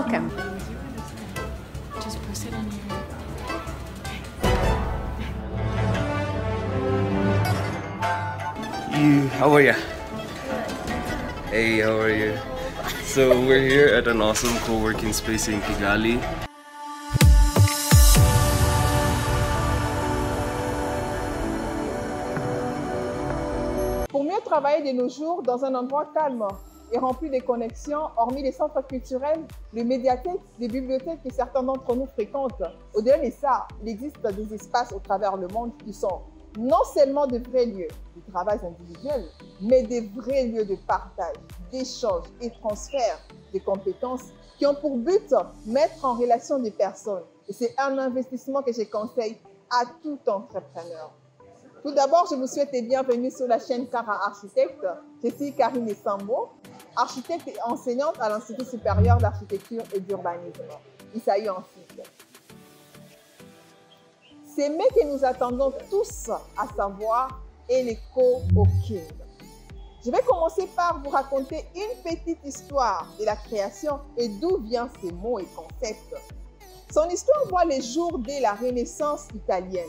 Welcome. Just press it in here. How are you? Hey, how are you? So we're here at an awesome co-working space in Kigali. Pour mieux travailler de nos jours dans un endroit calme et rempli de connexions, hormis les centres culturels, les médiathèques, les bibliothèques que certains d'entre nous fréquentent, au-delà de ça, il existe des espaces au travers le monde qui sont non seulement de vrais lieux de travail individuel, mais des vrais lieux de partage, d'échange et de transfert de compétences qui ont pour but de mettre en relation des personnes. Et c'est un investissement que je conseille à tout entrepreneur. Tout d'abord, je vous souhaite la bienvenue sur la chaîne Kara Architecte. Je suis Karine Sambo, architecte et enseignante à l'Institut supérieur d'architecture et d'urbanisme. Il s'agit ensuite. C'est mais que nous attendons tous à savoir est le co-working. Je vais commencer par vous raconter une petite histoire de la création et d'où viennent ces mots et concepts. Son histoire voit le jour dès la Renaissance italienne.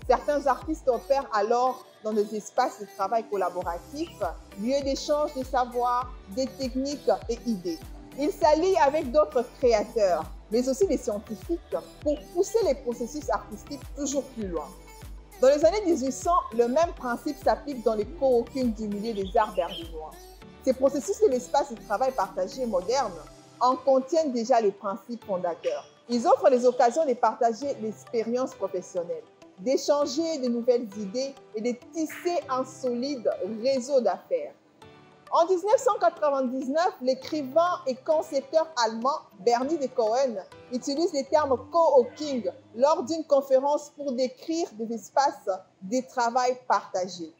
Certains artistes opèrent alors dans des espaces de travail collaboratifs, lieux d'échange de savoir, de techniques et idées. Ils s'allient avec d'autres créateurs, mais aussi des scientifiques, pour pousser les processus artistiques toujours plus loin. Dans les années 1800, le même principe s'applique dans les co-working du milieu des arts berlinois. Ces processus de l'espace de travail partagé moderne en contiennent déjà les principes fondateurs. Ils offrent les occasions de partager l'expérience professionnelle, d'échanger de nouvelles idées et de tisser un solide réseau d'affaires. En 1999, l'écrivain et concepteur allemand Bernie de Cohen utilise le terme co-working lors d'une conférence pour décrire des espaces de travail partagés.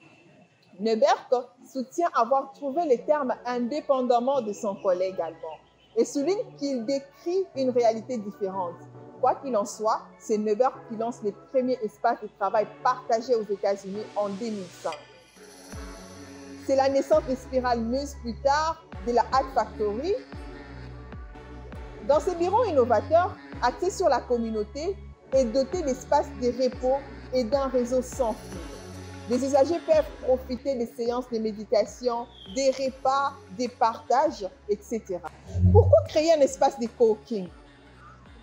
Neuberg soutient avoir trouvé le terme indépendamment de son collègue allemand et souligne qu'il décrit une réalité différente. Quoi qu'il en soit, c'est Neuberg qui lance les premiers espaces de travail partagés aux États-Unis en 2005. C'est la naissance de Spiral Muse plus tard de la Hack Factory. Dans ces bureaux innovateurs, axés sur la communauté et dotés d'espaces de repos et d'un réseau sans fil. Les usagers peuvent profiter des séances de méditation, des repas, des partages, etc. Pourquoi créer un espace de coworking?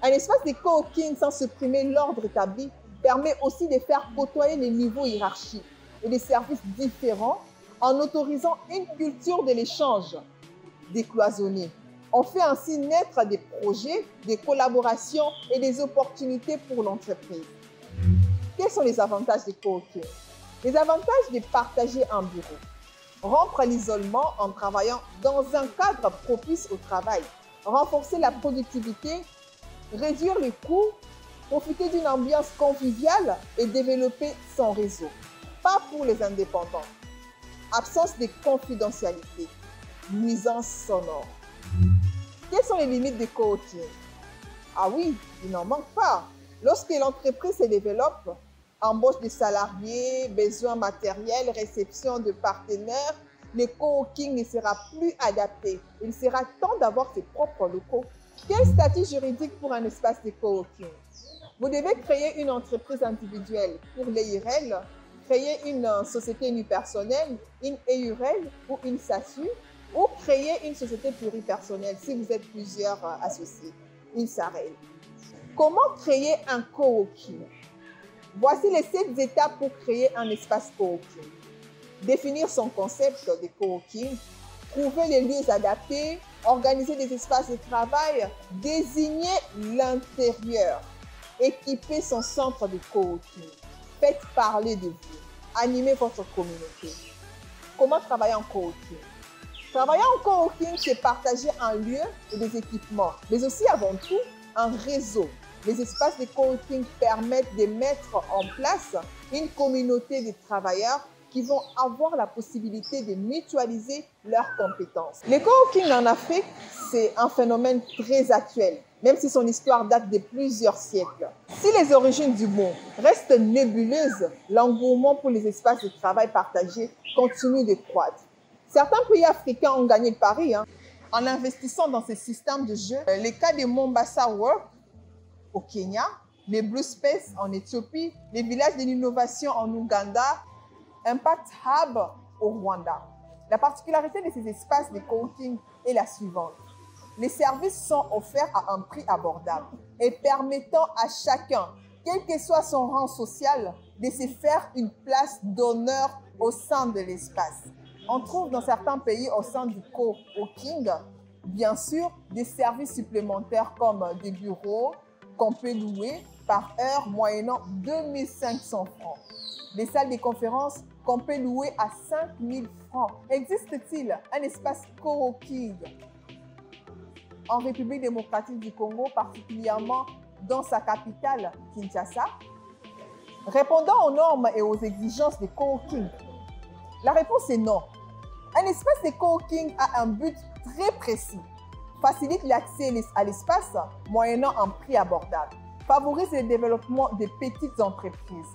Un espace de coworking sans supprimer l'ordre établi permet aussi de faire côtoyer les niveaux hiérarchiques et des services différents en autorisant une culture de l'échange décloisonnée. On fait ainsi naître des projets, des collaborations et des opportunités pour l'entreprise. Quels sont les avantages du coworking? Les avantages de partager un bureau. Rompre l'isolement en travaillant dans un cadre propice au travail. Renforcer la productivité, réduire les coûts, profiter d'une ambiance conviviale et développer son réseau. Pas pour les indépendants. Absence de confidentialité, nuisance sonore. Quelles sont les limites du coworking? Ah oui, il n'en manque pas. Lorsque l'entreprise se développe, embauche de salariés, besoins matériels, réception de partenaires, le coworking ne sera plus adapté. Il sera temps d'avoir ses propres locaux. Quel statut juridique pour un espace de coworking? Vous devez créer une entreprise individuelle pour l'EURL, créer une société unipersonnelle, une EURL ou une SASU, ou créer une société pluripersonnelle si vous êtes plusieurs associés, une SARL. Comment créer un coworking? Voici les 7 étapes pour créer un espace coworking. Définir son concept de coworking, trouver les lieux adaptés, organiser des espaces de travail, désigner l'intérieur, équiper son centre de coworking. Faites parler de vous, animez votre communauté. Comment travailler en coworking? Travailler en coworking, c'est partager un lieu et des équipements, mais aussi avant tout un réseau. Les espaces de coworking permettent de mettre en place une communauté de travailleurs qui vont avoir la possibilité de mutualiser leurs compétences. Le coworking en Afrique, c'est un phénomène très actuel, même si son histoire date de plusieurs siècles. Si les origines du mot restent nébuleuses, l'engouement pour les espaces de travail partagés continue de croître. Certains pays africains ont gagné le pari. en investissant dans ces systèmes de jeu. Les cas de Mombasa World au Kenya, les Blue Space en Éthiopie, les villages de l'innovation en Ouganda, Impact Hub au Rwanda. La particularité de ces espaces de coworking est la suivante. Les services sont offerts à un prix abordable et permettant à chacun, quel que soit son rang social, de se faire une place d'honneur au sein de l'espace. On trouve dans certains pays au sein du coworking, bien sûr, des services supplémentaires comme des bureaux qu'on peut louer par heure moyennant 2500 francs. Des salles de conférences qu'on peut louer à 5000 francs. Existe-t-il un espace coworking en République démocratique du Congo, particulièrement dans sa capitale, Kinshasa? Répondant aux normes et aux exigences des coworking, la réponse est non. Un espace de coworking a un but très précis. Facilite l'accès à l'espace moyennant un prix abordable. Favorise le développement des petites entreprises.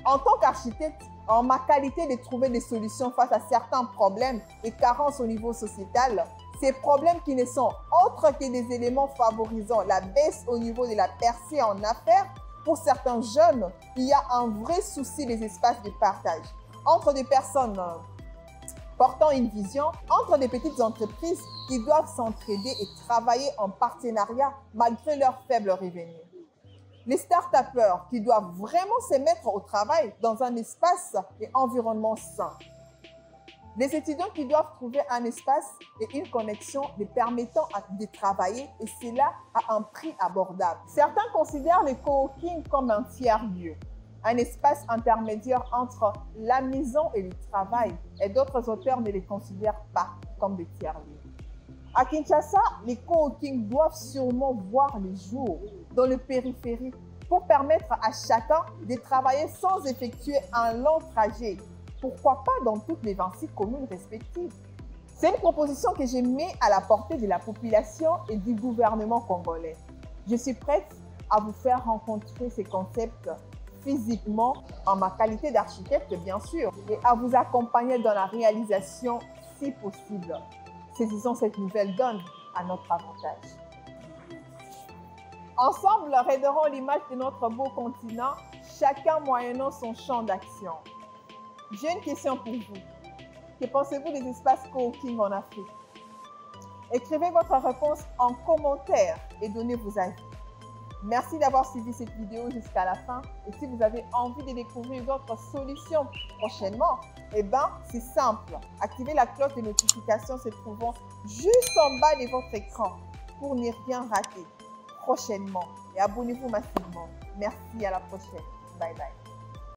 En tant qu'architecte, en ma qualité de trouver des solutions face à certains problèmes et carences au niveau sociétal, ces problèmes qui ne sont autres que des éléments favorisant la baisse au niveau de la percée en affaires, pour certains jeunes, il y a un vrai souci des espaces de partage entre des personnes portant une vision, entre des petites entreprises qui doivent s'entraider et travailler en partenariat malgré leurs faibles revenus. Les start-upers qui doivent vraiment se mettre au travail dans un espace et environnement sain. Les étudiants qui doivent trouver un espace et une connexion les permettant de travailler, et cela à un prix abordable. Certains considèrent le coworking comme un tiers-lieu, un espace intermédiaire entre la maison et le travail, et d'autres auteurs ne les considèrent pas comme des tiers-lieux. À Kinshasa, les coworking doivent sûrement voir le jour dans le périphérique pour permettre à chacun de travailler sans effectuer un long trajet. Pourquoi pas dans toutes les 26 communes respectives? C'est une proposition que je mets à la portée de la population et du gouvernement congolais. Je suis prête à vous faire rencontrer ces concepts physiquement, en ma qualité d'architecte bien sûr, et à vous accompagner dans la réalisation si possible. Saisissons cette nouvelle donne à notre avantage. Ensemble, raiderons l'image de notre beau continent, chacun moyennant son champ d'action. J'ai une question pour vous. Que pensez-vous des espaces coworking en Afrique? Écrivez votre réponse en commentaire et donnez vos avis. Merci d'avoir suivi cette vidéo jusqu'à la fin. Et si vous avez envie de découvrir d'autres solutions prochainement, eh bien, c'est simple. Activez la cloche de notification se trouvant juste en bas de votre écran pour n'y rien rater prochainement. Et abonnez-vous massivement. Merci, à la prochaine. Bye bye.